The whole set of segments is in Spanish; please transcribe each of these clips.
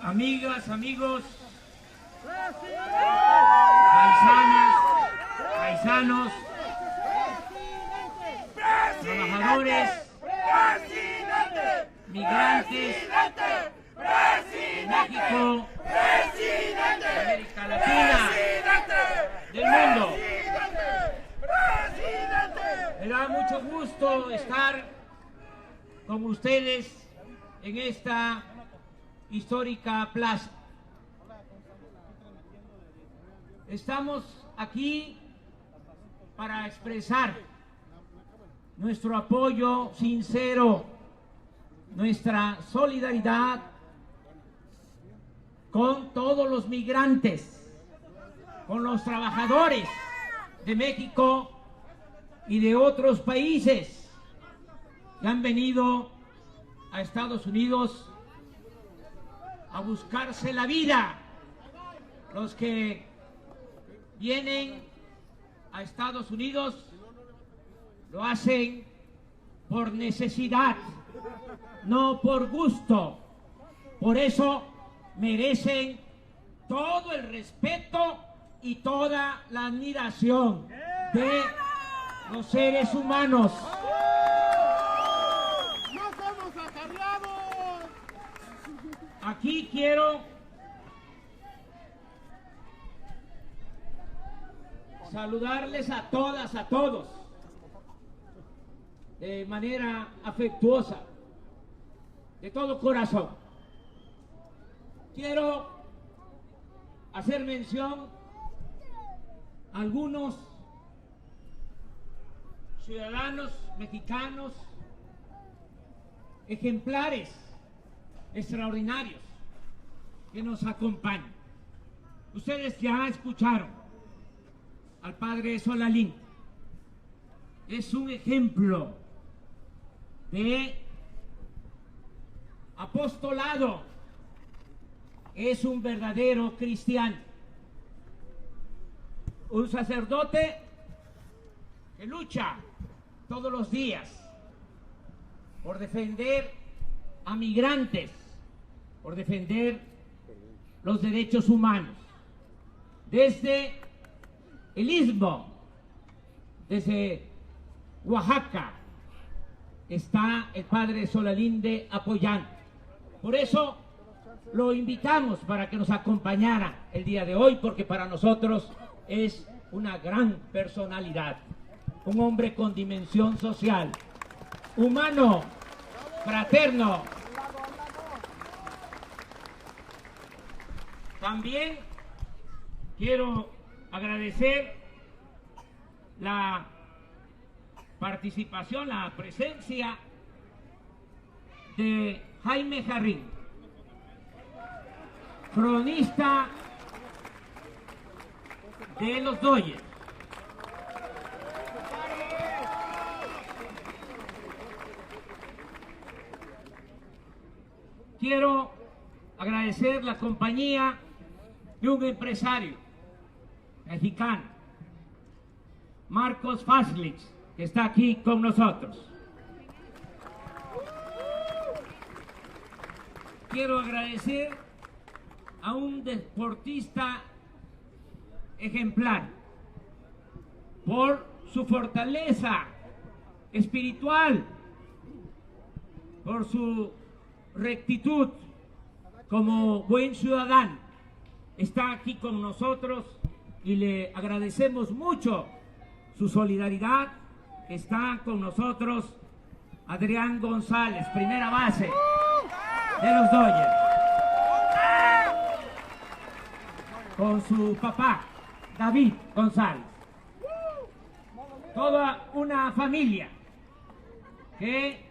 amigas, amigos, paisanas, paisanos, trabajadores, migrantes de México, de América Latina, del mundo. Me da mucho gusto estar con ustedes en esta histórica plaza. Estamos aquí para expresar nuestro apoyo sincero, nuestra solidaridad con todos los migrantes, con los trabajadores de México y de otros países que han venido a Estados Unidos a buscarse la vida. Los que vienen a Estados Unidos lo hacen por necesidad, no por gusto. Por eso merecen todo el respeto y toda la admiración de los seres humanos. ¡No somos acarreados! Aquí quiero saludarles a todas, a todos, de manera afectuosa, de todo corazón. Quiero hacer mención a algunos ciudadanos mexicanos ejemplares, extraordinarios, que nos acompañan. Ustedes ya escucharon al padre Solalinde. Es un ejemplo de apostolado, es un verdadero cristiano, un sacerdote que lucha todos los días por defender a migrantes, por defender los derechos humanos. Desde el Istmo, desde Oaxaca, está el padre Solalinde apoyando. Por eso lo invitamos para que nos acompañara el día de hoy, porque para nosotros es una gran personalidad, un hombre con dimensión social, humano, fraterno. También quiero agradecer la participación, la presencia de Jaime Jarrín, cronista de los Dodgers. Quiero agradecer la compañía de un empresario mexicano, Marcos Faslich, que está aquí con nosotros. Quiero agradecer a un deportista ejemplar por su fortaleza espiritual, por su rectitud como buen ciudadano. Está aquí con nosotros y le agradecemos mucho su solidaridad. Está con nosotros Adrián González, primera base de los Dodgers, con su papá David González. Toda una familia que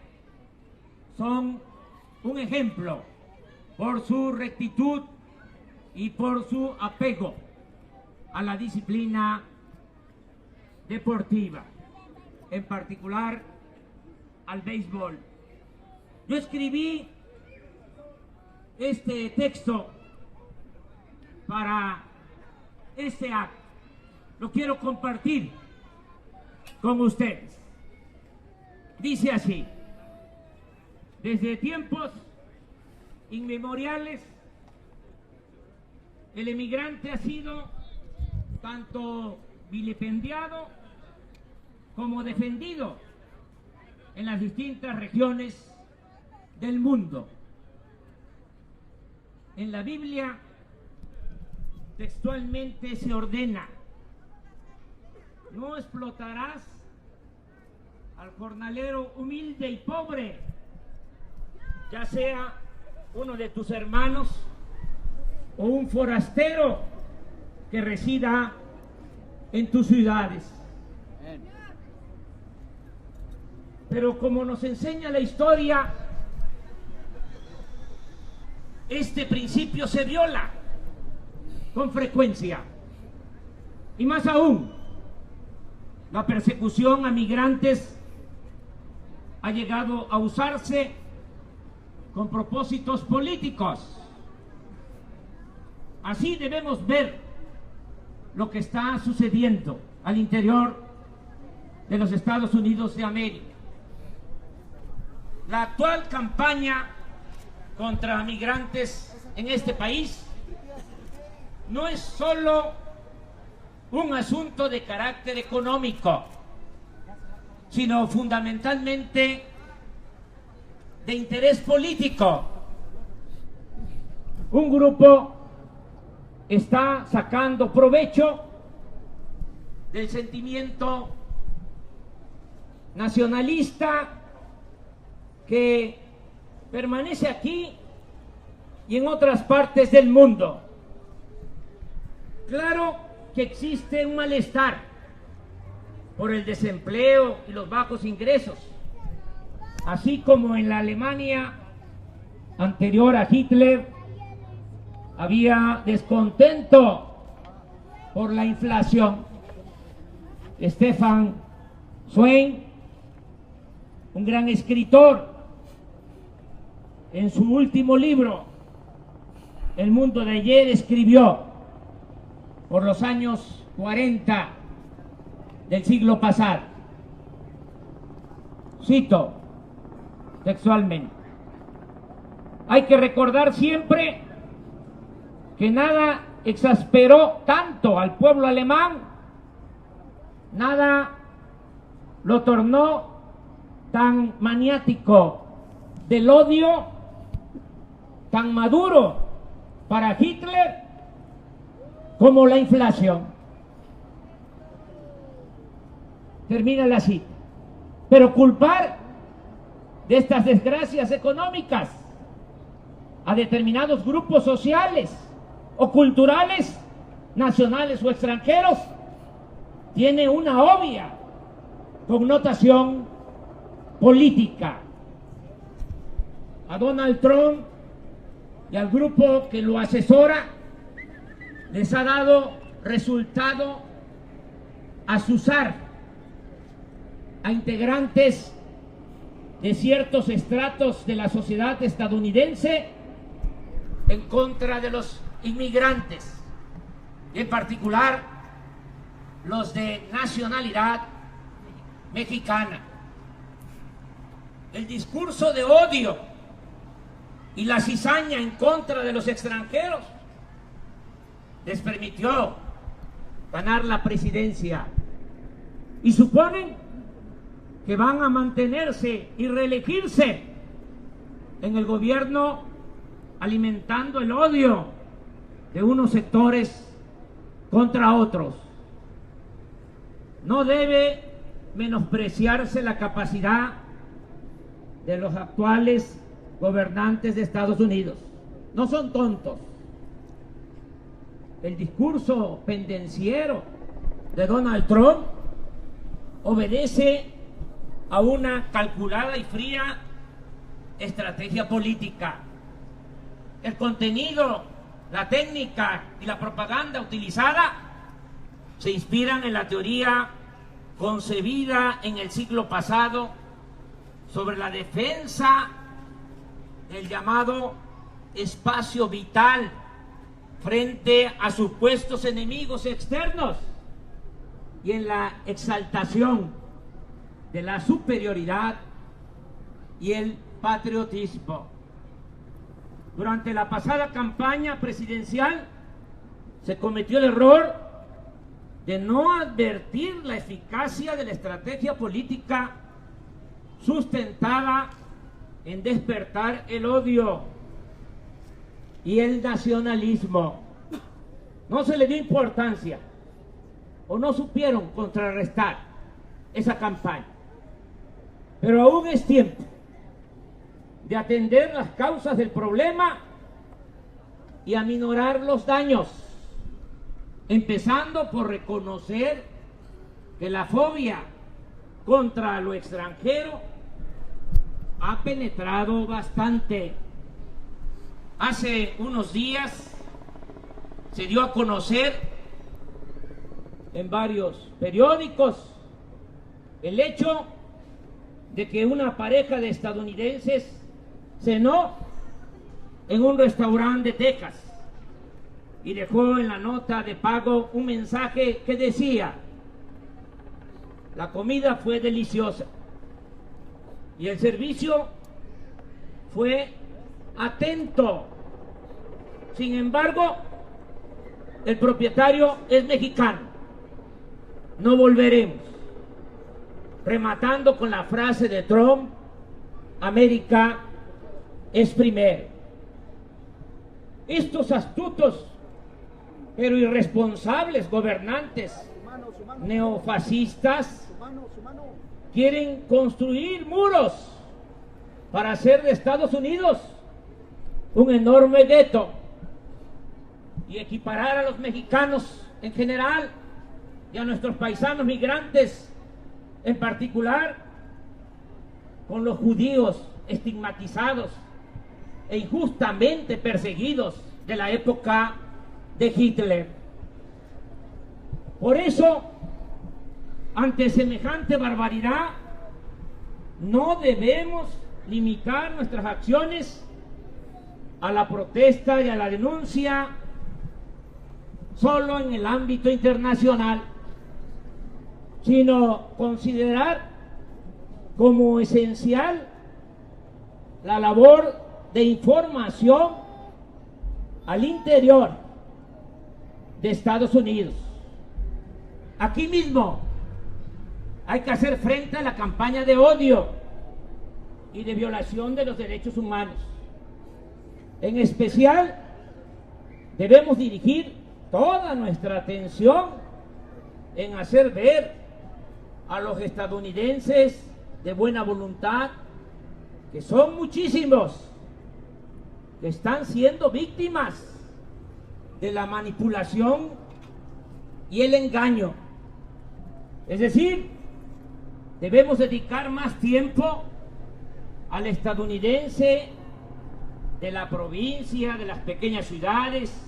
son un ejemplo por su rectitud y por su apego a la disciplina deportiva, en particular al béisbol. Yo escribí este texto para este acto. Lo quiero compartir con ustedes. Dice así: desde tiempos inmemoriales el emigrante ha sido tanto vilipendiado como defendido en las distintas regiones del mundo. En la Biblia textualmente se ordena: no explotarás al jornalero humilde y pobre, ya sea uno de tus hermanos o un forastero que resida en tus ciudades. Pero como nos enseña la historia, este principio se viola con frecuencia. Y más aún, la persecución a migrantes ha llegado a usarse con propósitos políticos. Así debemos ver lo que está sucediendo al interior de los Estados Unidos de América. La actual campaña contra migrantes en este país no es solo un asunto de carácter económico, sino fundamentalmente de interés político. Un grupo está sacando provecho del sentimiento nacionalista que permanece aquí y en otras partes del mundo. Claro que existe un malestar por el desempleo y los bajos ingresos, así como en la Alemania anterior a Hitler había descontento por la inflación. Stefan Zweig, un gran escritor, en su último libro, El mundo de ayer, escribió: por los años 40 del siglo pasado, cito textualmente: hay que recordar siempre que nada exasperó tanto al pueblo alemán, nada lo tornó tan maniático del odio, tan maduro para Hitler como la inflación. Termina la cita. Pero culpar de estas desgracias económicas a determinados grupos sociales o culturales, nacionales o extranjeros, tiene una obvia connotación política. A Donald Trump y al grupo que lo asesora les ha dado resultado azuzar a integrantes de ciertos estratos de la sociedad estadounidense en contra de los inmigrantes, en particular los de nacionalidad mexicana. El discurso de odio y la cizaña en contra de los extranjeros les permitió ganar la presidencia y suponen que van a mantenerse y reelegirse en el gobierno, alimentando el odio de unos sectores contra otros. No debe menospreciarse la capacidad de los actuales gobernantes de Estados Unidos. No son tontos. El discurso pendenciero de Donald Trump obedece a una calculada y fría estrategia política. El contenido, la técnica y la propaganda utilizada se inspiran en la teoría concebida en el siglo pasado sobre la defensa del llamado espacio vital frente a supuestos enemigos externos y en la exaltación de la superioridad y el patriotismo. Durante la pasada campaña presidencial, se cometió el error de no advertir la eficacia de la estrategia política sustentada en despertar el odio y el nacionalismo. No se le dio importancia o no supieron contrarrestar esa campaña. Pero aún es tiempo de atender las causas del problema y aminorar los daños, empezando por reconocer que la fobia contra lo extranjero ha penetrado bastante. Hace unos días se dio a conocer en varios periódicos el hecho de que una pareja de estadounidenses cenó en un restaurante de Texas y dejó en la nota de pago un mensaje que decía: la comida fue deliciosa y el servicio fue atento. Sin embargo, el propietario es mexicano. No volveremos. Rematando con la frase de Trump: América es primero. Estos astutos pero irresponsables gobernantes neofascistas quieren construir muros para hacer de Estados Unidos un enorme gueto y equiparar a los mexicanos en general y a nuestros paisanos migrantes en particular con los judíos estigmatizados e injustamente perseguidos de la época de Hitler. Por eso, ante semejante barbaridad, no debemos limitar nuestras acciones a la protesta y a la denuncia solo en el ámbito internacional, sino considerar como esencial la labor de información al interior de Estados Unidos. Aquí mismo hay que hacer frente a la campaña de odio y de violación de los derechos humanos. En especial, debemos dirigir toda nuestra atención en hacer ver a los estadounidenses de buena voluntad, que son muchísimos, que están siendo víctimas de la manipulación y el engaño. Es decir, debemos dedicar más tiempo al estadounidense de la provincia, de las pequeñas ciudades,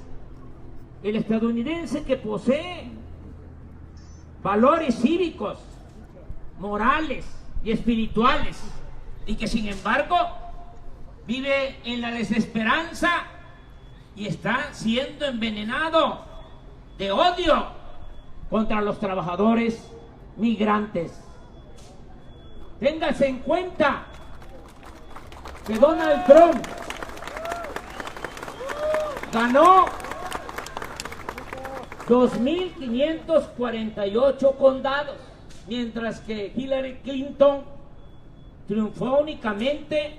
el estadounidense que posee valores cívicos, morales y espirituales, y que sin embargo vive en la desesperanza y está siendo envenenado de odio contra los trabajadores migrantes. Téngase en cuenta que Donald Trump ganó 2.548 condados, mientras que Hillary Clinton triunfó únicamente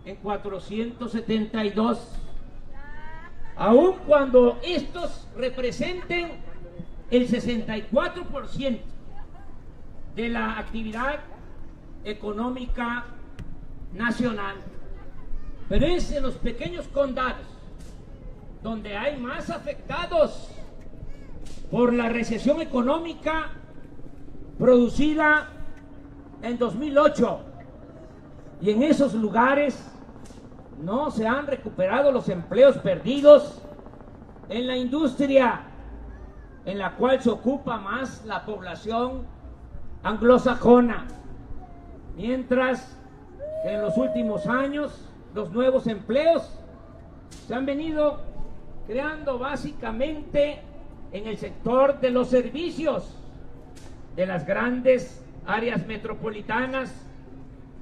en 472, aun cuando estos representen el 64% de la actividad económica nacional. Pero es en los pequeños condados donde hay más afectados por la recesión económica producida en 2008, y en esos lugares no se han recuperado los empleos perdidos en la industria, en la cual se ocupa más la población anglosajona, mientras que en los últimos años los nuevos empleos se han venido creando básicamente en el sector de los servicios de las grandes áreas metropolitanas,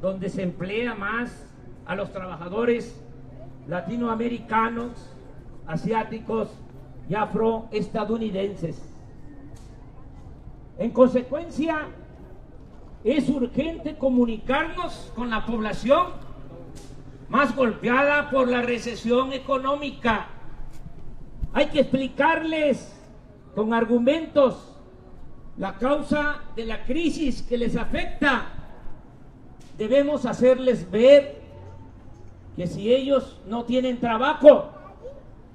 donde se emplea más a los trabajadores latinoamericanos, asiáticos y afroestadounidenses. En consecuencia, es urgente comunicarnos con la población más golpeada por la recesión económica. Hay que explicarles con argumentos la causa de la crisis que les afecta. Debemos hacerles ver que si ellos no tienen trabajo,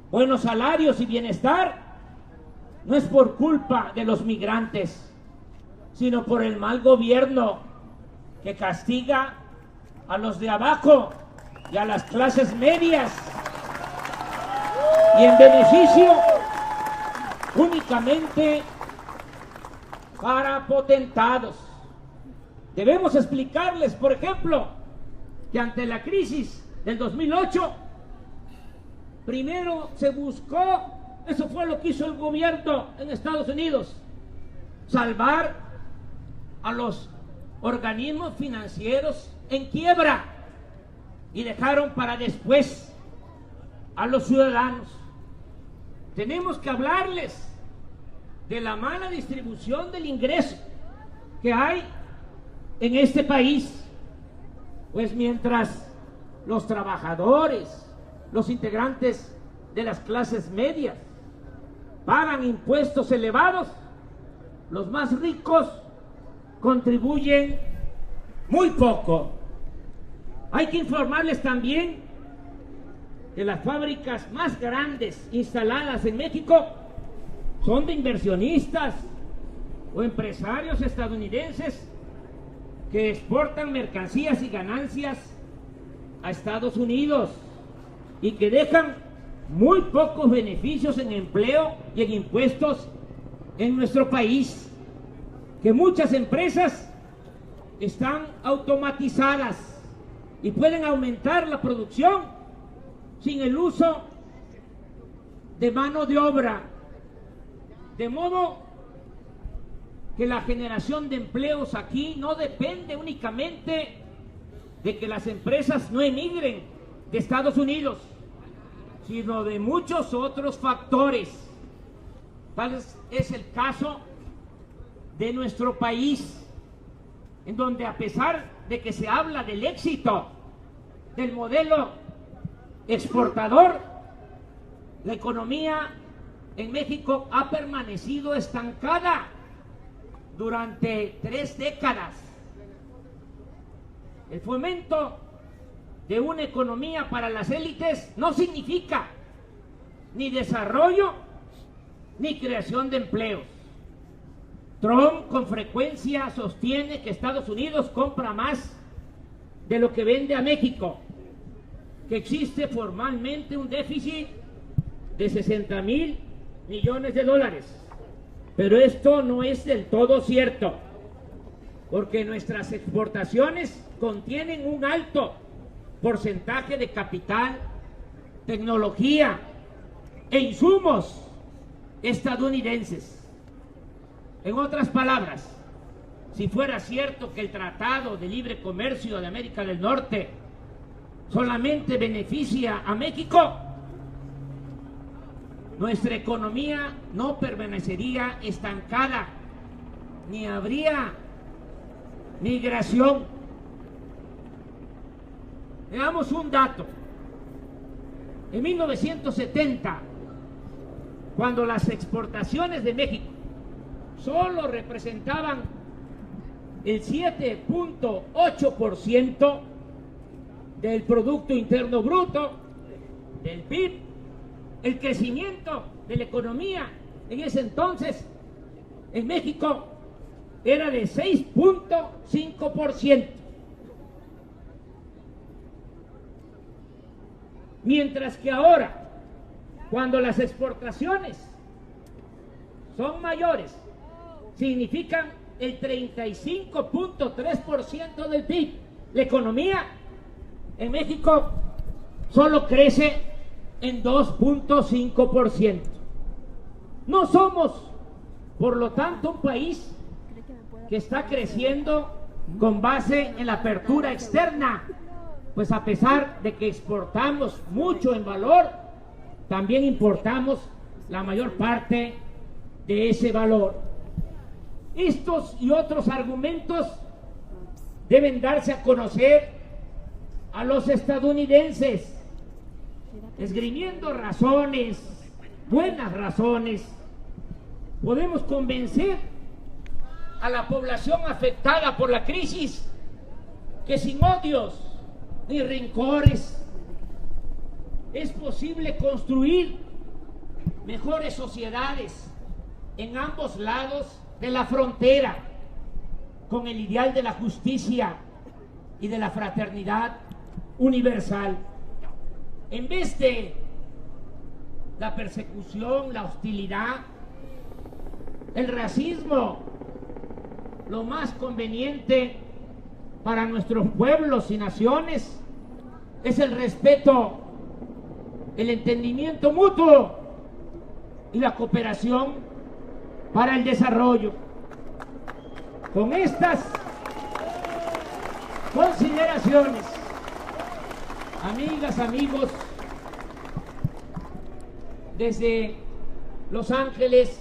buenos salarios y bienestar, no es por culpa de los migrantes, sino por el mal gobierno que castiga a los de abajo y a las clases medias, y en beneficio únicamente para potentados. Debemos explicarles, por ejemplo, que ante la crisis del 2008, primero se buscó, eso fue lo que hizo el gobierno en Estados Unidos, salvar a los organismos financieros en quiebra, y dejaron para después a los ciudadanos. Tenemos que hablarles de la mala distribución del ingreso que hay en este país, pues mientras los trabajadores, los integrantes de las clases medias pagan impuestos elevados, los más ricos contribuyen muy poco. Hay que informarles también que las fábricas más grandes instaladas en México son de inversionistas o empresarios estadounidenses que exportan mercancías y ganancias a Estados Unidos y que dejan muy pocos beneficios en empleo y en impuestos en nuestro país, que muchas empresas están automatizadas y pueden aumentar la producción sin el uso de mano de obra, de modo que la generación de empleos aquí no depende únicamente de que las empresas no emigren de Estados Unidos, sino de muchos otros factores. Tal es el caso de nuestro país, en donde a pesar de que se habla del éxito del modelo exportador, la economía en México ha permanecido estancada durante 3 décadas. El fomento de una economía para las élites no significa ni desarrollo ni creación de empleos. Trump con frecuencia sostiene que Estados Unidos compra más de lo que vende a México, que existe formalmente un déficit de 60,000 millones de dólares. Pero esto no es del todo cierto, porque nuestras exportaciones contienen un alto porcentaje de capital, tecnología e insumos estadounidenses. En otras palabras, si fuera cierto que el Tratado de Libre Comercio de América del Norte solamente beneficia a México, nuestra economía no permanecería estancada, ni habría migración. Veamos un dato. En 1970, cuando las exportaciones de México solo representaban el 7.8% del Producto Interno Bruto, del PIB, el crecimiento de la economía en ese entonces en México era de 6.5%. Mientras que ahora, cuando las exportaciones son mayores, significan el 35.3% del PIB, la economía en México solo crece en 2.5%. No somos, por lo tanto, un país que está creciendo con base en la apertura externa, pues a pesar de que exportamos mucho en valor, también importamos la mayor parte de ese valor. Estos y otros argumentos deben darse a conocer a los estadounidenses, esgrimiendo razones, buenas razones. Podemos convencer a la población afectada por la crisis que sin odios ni rencores es posible construir mejores sociedades en ambos lados de la frontera, con el ideal de la justicia y de la fraternidad universal. En vez de la persecución, la hostilidad, el racismo, lo más conveniente para nuestros pueblos y naciones es el respeto, el entendimiento mutuo y la cooperación para el desarrollo. Con estas consideraciones, amigas, amigos, desde Los Ángeles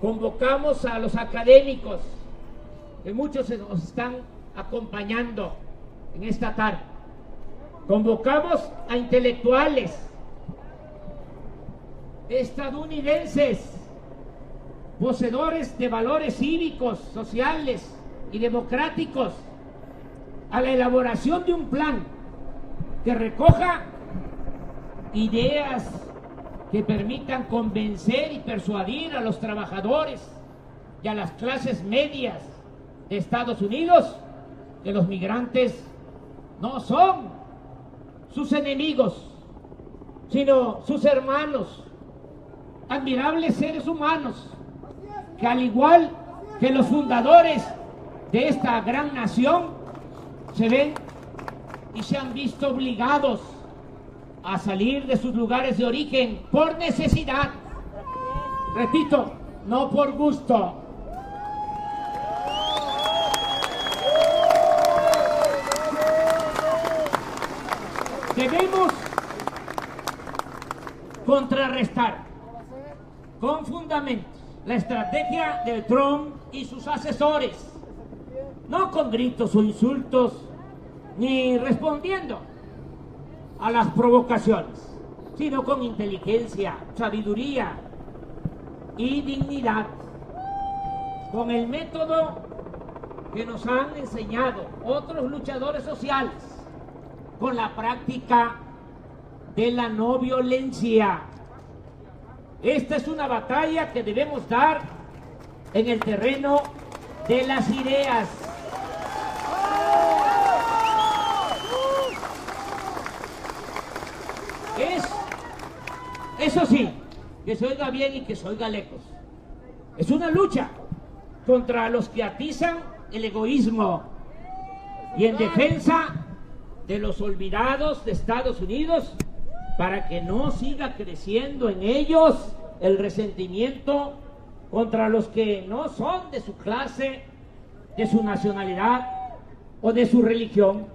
convocamos a los académicos, que muchos nos están acompañando en esta tarde. Convocamos a intelectuales estadounidenses, poseedores de valores cívicos, sociales y democráticos, a la elaboración de un plan que recoja ideas que permitan convencer y persuadir a los trabajadores y a las clases medias de Estados Unidos que los migrantes no son sus enemigos, sino sus hermanos, admirables seres humanos, que al igual que los fundadores de esta gran nación, se ven y se han visto obligados a salir de sus lugares de origen por necesidad. Repito, no por gusto. Debemos contrarrestar con fundamentos la estrategia de Trump y sus asesores, no con gritos o insultos, ni respondiendo a las provocaciones, sino con inteligencia, sabiduría y dignidad, con el método que nos han enseñado otros luchadores sociales, con la práctica de la no violencia. Esta es una batalla que debemos dar en el terreno de las ideas. Eso sí, que se oiga bien y que se oiga lejos. Es una lucha contra los que atizan el egoísmo y en defensa de los olvidados de Estados Unidos, para que no siga creciendo en ellos el resentimiento contra los que no son de su clase, de su nacionalidad o de su religión.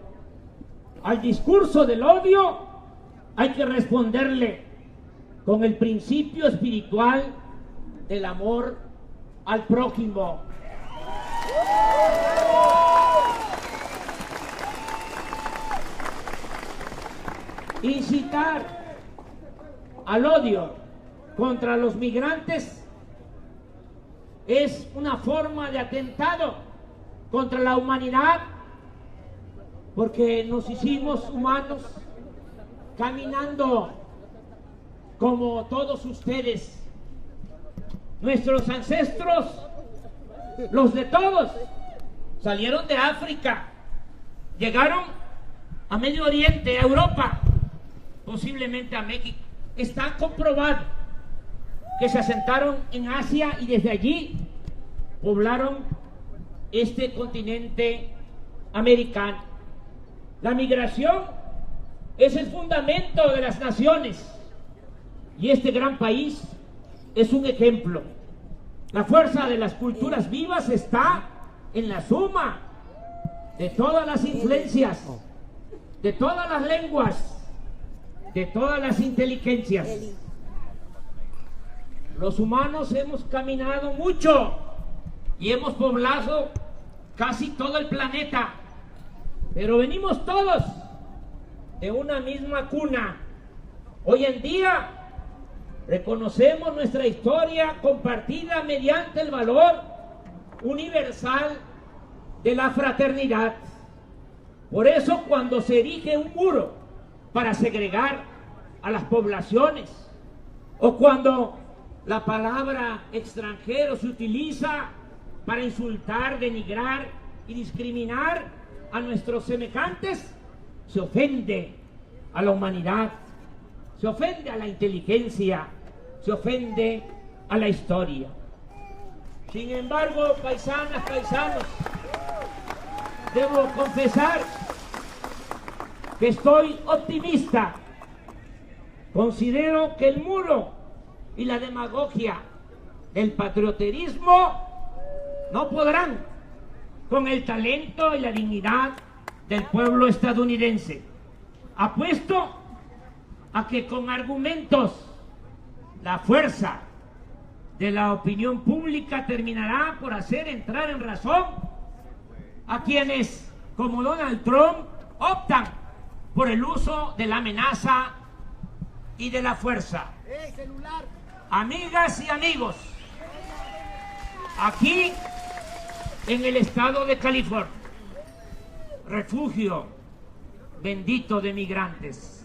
Al discurso del odio hay que responderle con el principio espiritual del amor al prójimo. Incitar al odio contra los migrantes es una forma de atentado contra la humanidad, porque nos hicimos humanos caminando como todos ustedes. Nuestros ancestros, los de todos, salieron de África, llegaron a Medio Oriente, a Europa, posiblemente a México. Está comprobado que se asentaron en Asia y desde allí poblaron este continente americano. La migración es el fundamento de las naciones y este gran país es un ejemplo. La fuerza de las culturas vivas está en la suma de todas las influencias, de todas las lenguas, de todas las inteligencias. los humanos hemos caminado mucho y hemos poblado casi todo el planeta, pero venimos todos de una misma cuna. Hoy en día reconocemos nuestra historia compartida mediante el valor universal de la fraternidad. Por eso, cuando se erige un muro para segregar a las poblaciones, o cuando la palabra extranjero se utiliza para insultar, denigrar y discriminar a nuestros semejantes, se ofende a la humanidad, se ofende a la inteligencia, se ofende a la historia. Sin embargo, paisanas, paisanos, debo confesar que estoy optimista. Considero que el muro y la demagogia del patrioterismo no podrán con el talento y la dignidad del pueblo estadounidense. Apuesto a que con argumentos la fuerza de la opinión pública terminará por hacer entrar en razón a quienes, como Donald Trump, optan por el uso de la amenaza y de la fuerza. Amigas y amigos, aquí en el estado de California, refugio bendito de migrantes,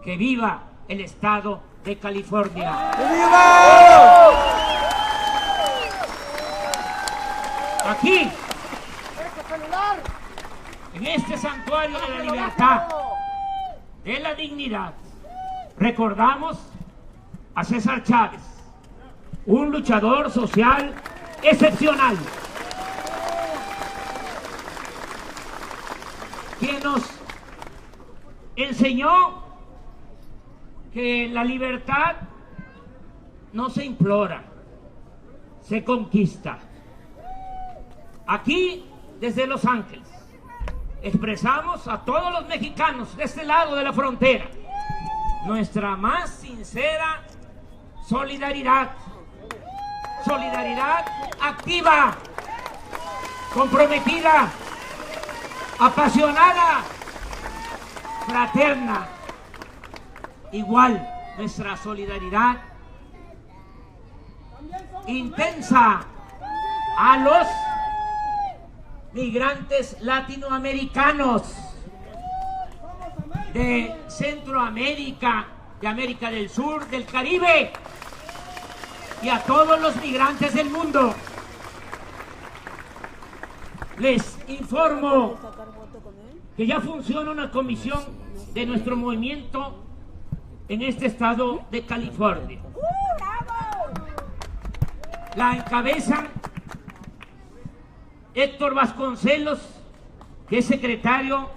que viva el estado de California. ¡Que viva! Aquí, en este santuario de la libertad, de la dignidad, recordamos a César Chávez, un luchador social excepcional, quien nos enseñó que la libertad no se implora, se conquista. Aquí, desde Los Ángeles, expresamos a todos los mexicanos de este lado de la frontera nuestra más sincera solidaridad, solidaridad activa, comprometida, apasionada, fraterna. Igual nuestra solidaridad intensa a los migrantes latinoamericanos de Centroamérica, de América del Sur, del Caribe, y a todos los migrantes del mundo. Les informo que ya funciona una comisión de nuestro movimiento en este estado de California. La encabezan Héctor Vasconcelos, que es secretario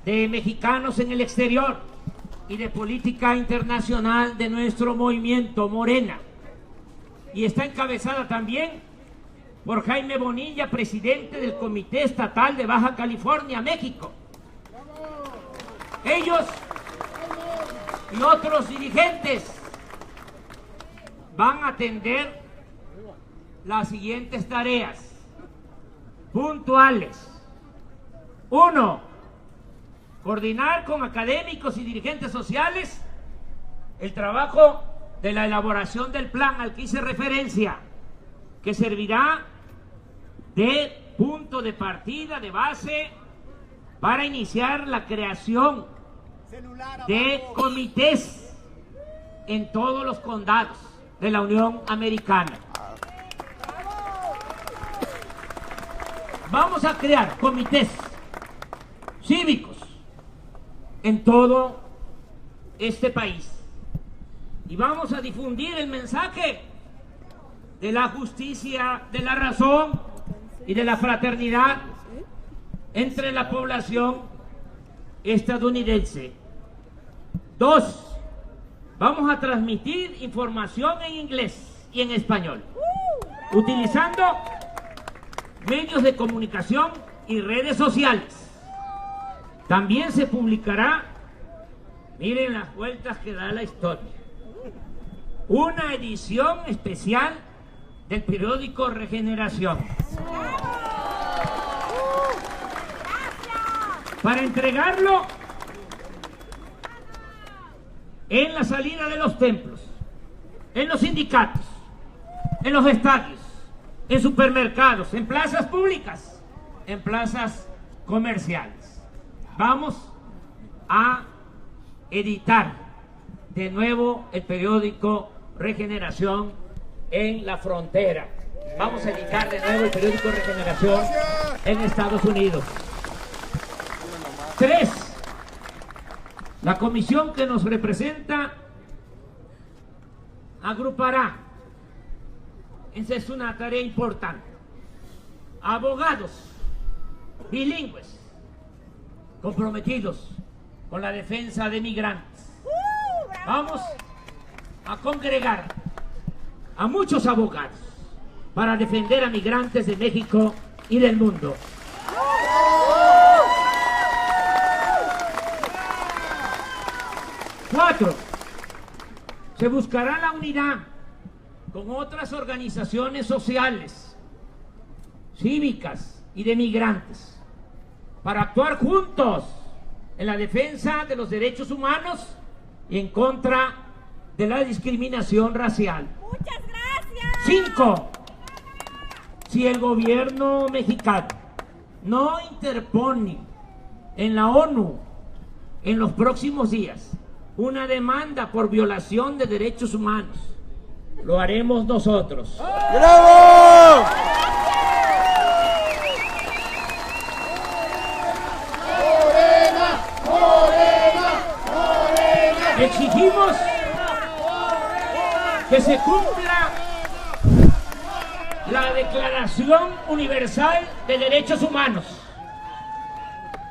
de Mexicanos en el Exterior y de Política Internacional de nuestro movimiento Morena, y está encabezada también por Jaime Bonilla, presidente del Comité Estatal de Baja California, México. Ellos y otros dirigentes van a atender las siguientes tareas puntuales. 1. Coordinar con académicos y dirigentes sociales el trabajo de la elaboración del plan al que hice referencia, que servirá de punto de partida, de base, para iniciar la creación de comités en todos los condados de la Unión Americana. Vamos a crear comités cívicos en todo este país y vamos a difundir el mensaje de la justicia, de la razón y de la fraternidad entre la población estadounidense. 2. Vamos a transmitir información en inglés y en español, utilizando medios de comunicación y redes sociales. También se publicará, miren las vueltas que da la historia, una edición especial del periódico Regeneración. Para entregarlo en la salida de los templos, en los sindicatos, en los estadios, en supermercados, en plazas públicas, en plazas comerciales. Vamos a editar de nuevo el periódico Regeneración en la frontera. Vamos a editar de nuevo el periódico Regeneración en Estados Unidos. 3. La comisión que nos representa agrupará, esa es una tarea importante, abogados bilingües comprometidos con la defensa de migrantes. Vamos a congregar a muchos abogados para defender a migrantes de México y del mundo. Cuatro, se buscará la unidad con otras organizaciones sociales, cívicas y de migrantes para actuar juntos en la defensa de los derechos humanos y en contra de la discriminación racial. Muchas gracias. 5. Si el gobierno mexicano no interpone en la ONU en los próximos días una demanda por violación de derechos humanos, lo haremos nosotros. ¡Bravo! Exigimos que se cumpla la Declaración Universal de Derechos Humanos,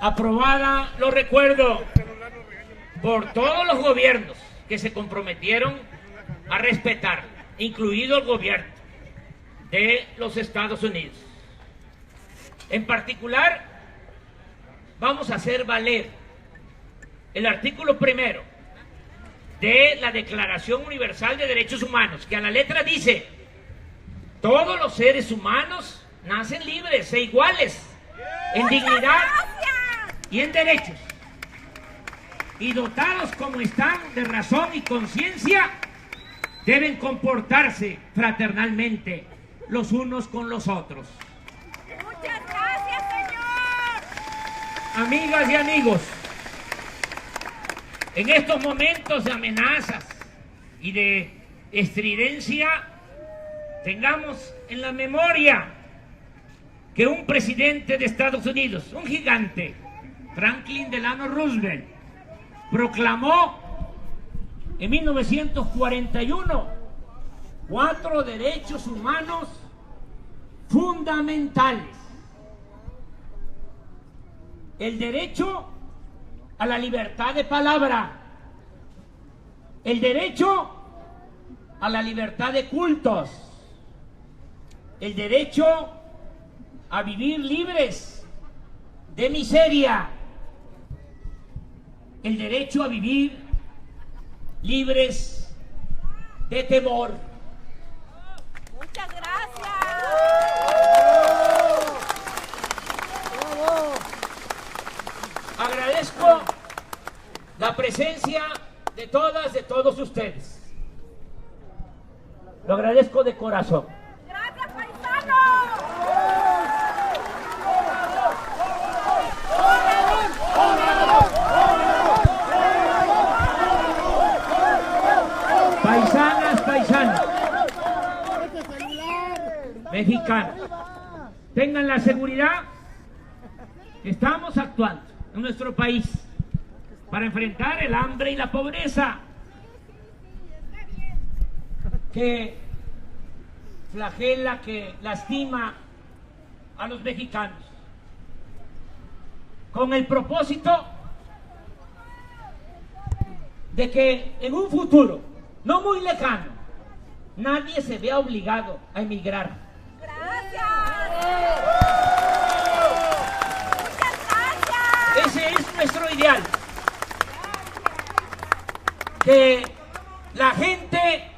aprobada, lo recuerdo, por todos los gobiernos que se comprometieron a respetar, incluido el gobierno de los Estados Unidos. En particular, vamos a hacer valer el artículo 1 de la Declaración Universal de Derechos Humanos, que a la letra dice: todos los seres humanos nacen libres e iguales en dignidad y en derechos, y dotados como están de razón y conciencia, deben comportarse fraternalmente los unos con los otros. Muchas gracias, señor. Amigas y amigos, en estos momentos de amenazas y de estridencia, tengamos en la memoria que un presidente de Estados Unidos, un gigante, Franklin Delano Roosevelt, proclamó en 1941 4 derechos humanos fundamentales: el derecho a la libertad de palabra, el derecho a la libertad de cultos, el derecho a vivir libres de miseria, el derecho a vivir libres de temor. Muchas gracias. Agradezco la presencia de todas, de todos ustedes. Lo agradezco de corazón. Gracias, paisano. Paisanas, paisanos, mexicanos, tengan la seguridad que estamos actuando en nuestro país para enfrentar el hambre y la pobreza que flagela, que lastima a los mexicanos, con el propósito de que en un futuro no muy lejano nadie se vea obligado a emigrar. Gracias. Muchas gracias. Ese es nuestro ideal, que la gente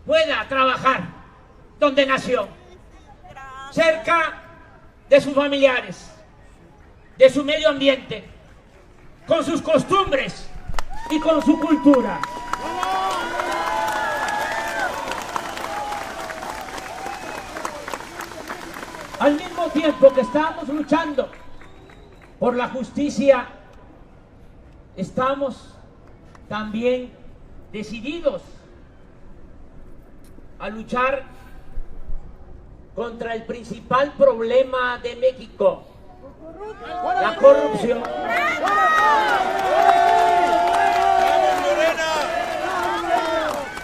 pueda trabajar donde nació, cerca de sus familiares, de su medio ambiente, con sus costumbres y con su cultura. Al mismo tiempo que estamos luchando por la justicia, estamos también decididos a luchar contra el principal problema de México, la corrupción.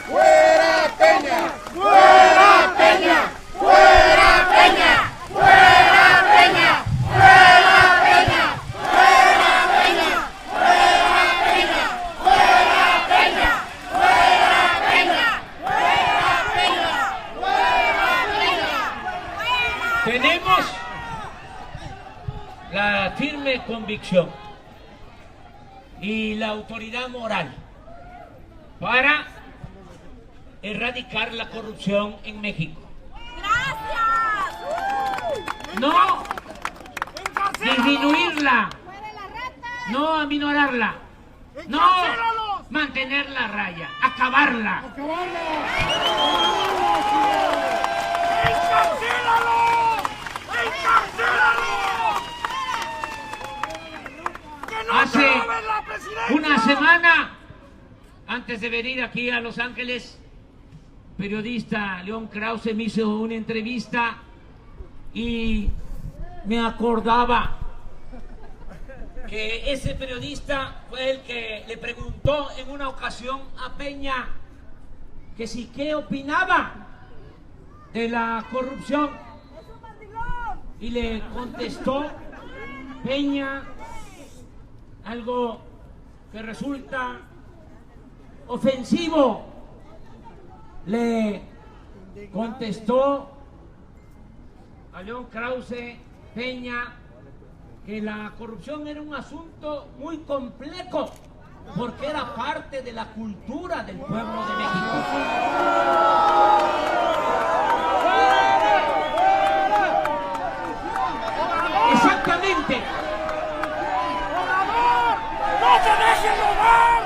¡Fuera Peña! ¡Fuera Peña! ¡Fuera Peña! ¡Fuera Peña! ¡Fuera Peña! ¡Fuera Peña! ¡Fuera Peña! ¡Fuera Peña! ¡Fuera Peña! ¡Fuera Peña! ¡Fuera Peña! Tenemos la firme convicción y la autoridad moral para erradicar la corrupción en México. ¡Gracias! No disminuirla, no aminorarla, no mantener la raya, acabarla. Hace una semana, antes de venir aquí a Los Ángeles, periodista León Krause me hizo una entrevista y me acordaba que ese periodista fue el que le preguntó en una ocasión a Peña que si qué opinaba de la corrupción, y le contestó Peña algo que resulta ofensivo. Le contestó a León Krause Peña que la corrupción era un asunto muy complejo porque era parte de la cultura del pueblo de México. Exactamente. ¡No te dejes robar!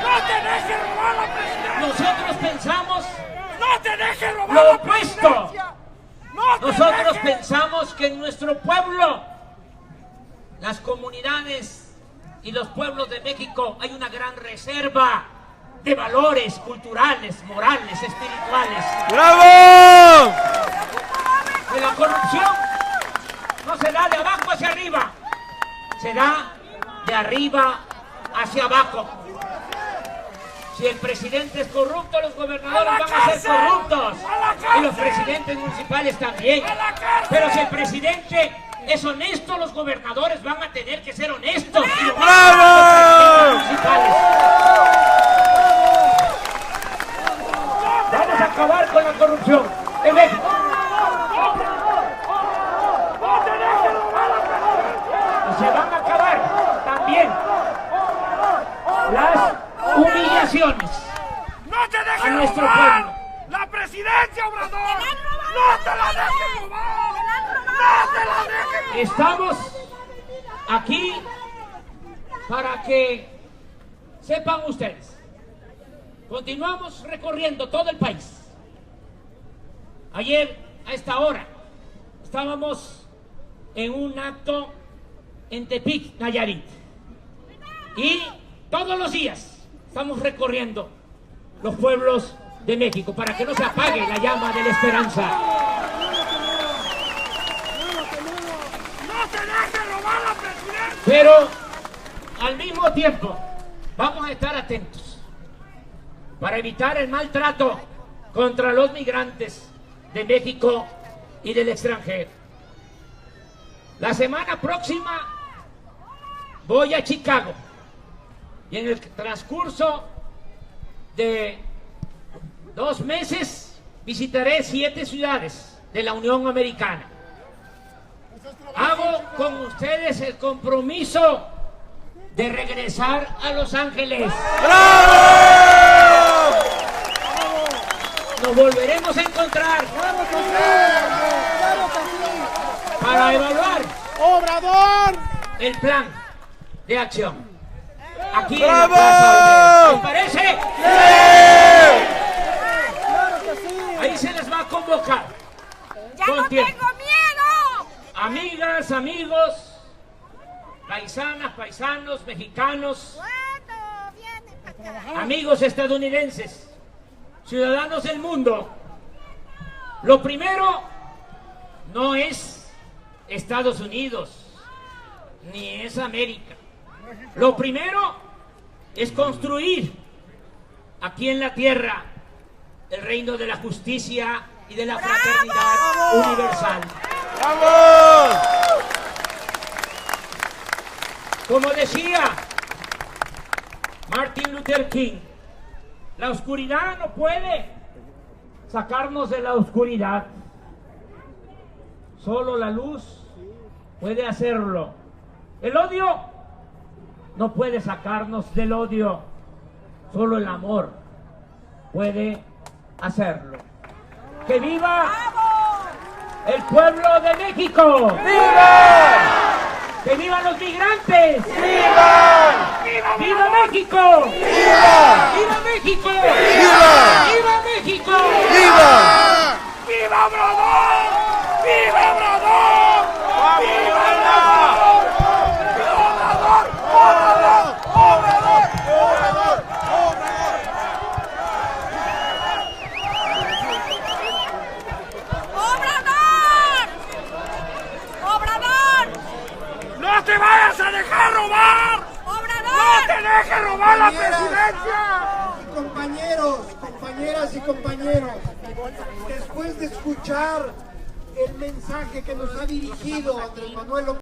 ¡No te dejes robar la presidencia! Nosotros pensamos ¡No te dejes robar lo la opuesto. presidencia! ¡No te Nosotros dejes! pensamos que en nuestro pueblo, las comunidades y los pueblos de México, hay una gran reserva de valores culturales, morales, espirituales. ¡Bravo! Que la corrupción no se da de abajo hacia arriba, se da de arriba hacia abajo. Si el presidente es corrupto, los gobernadores van a ser corruptos. Y los presidentes municipales también. Pero si el presidente es honesto, los gobernadores van a tener que ser honestos. Y los presidentes municipales. Vamos a acabar con la corrupción en México. Y se van a acabar también las humillaciones ¡No te dejes a nuestro robar! pueblo. ¡La presidencia, Obrador! ¡Te la han robado! ¡No te la dejes robar! ¡Te la han robado! ¡No te la dejes! Estamos aquí para que sepan ustedes. Continuamos recorriendo todo el país. Ayer a esta hora estábamos en un acto en Tepic, Nayarit. Y todos los días estamos recorriendo los pueblos de México para que no se apague la llama de la esperanza. ¡No te dejes robar la presidencia! Pero al mismo tiempo vamos a estar atentos para evitar el maltrato contra los migrantes de México y del extranjero. La semana próxima voy a Chicago y en el transcurso de 2 meses visitaré 7 ciudades de la Unión Americana. Hago con ustedes el compromiso de regresar a Los Ángeles. ¡Bravo! nos volveremos a encontrar para evaluar ¡Obrador! el plan de acción. Aquí en la ¡Bravo! Plaza Olmedo. ¿Les parece? ¡Claro que sí! Ahí se les va a convocar. ¡Ya Con no tiempo. tengo miedo! Amigas, amigos, paisanas, paisanos, mexicanos, ¿Cuándo vienen para acá? amigos estadounidenses, ciudadanos del mundo. Lo primero no es Estados Unidos, ni es América. Lo primero es construir aquí en la tierra el reino de la justicia y de la fraternidad universal. ¡Vamos! Como decía Martin Luther King, la oscuridad no puede sacarnos de la oscuridad. Solo la luz puede hacerlo. El odio no puede sacarnos del odio. Solo el amor puede hacerlo. ¡Que viva el pueblo de México! ¡Viva! ¡Que vivan los migrantes! ¡Viva! ¡Viva México! ¡Viva! ¡Viva México! ¡Viva! ¡Viva México! ¡Viva! ¡Viva Obrador! ¡Viva Obrador! ¡Viva Obrador! ¡Obrador! ¡Obrador! ¡Obrador! ¡Obrador! ¡Obrador! ¡Obrador! ¡No te vayas a dejar robar! ¡No ¡Obrador! te dejes robar la presidencia! Compañeros, compañeras y compañeros, después de escuchar el mensaje que nos ha dirigido Andrés Manuel López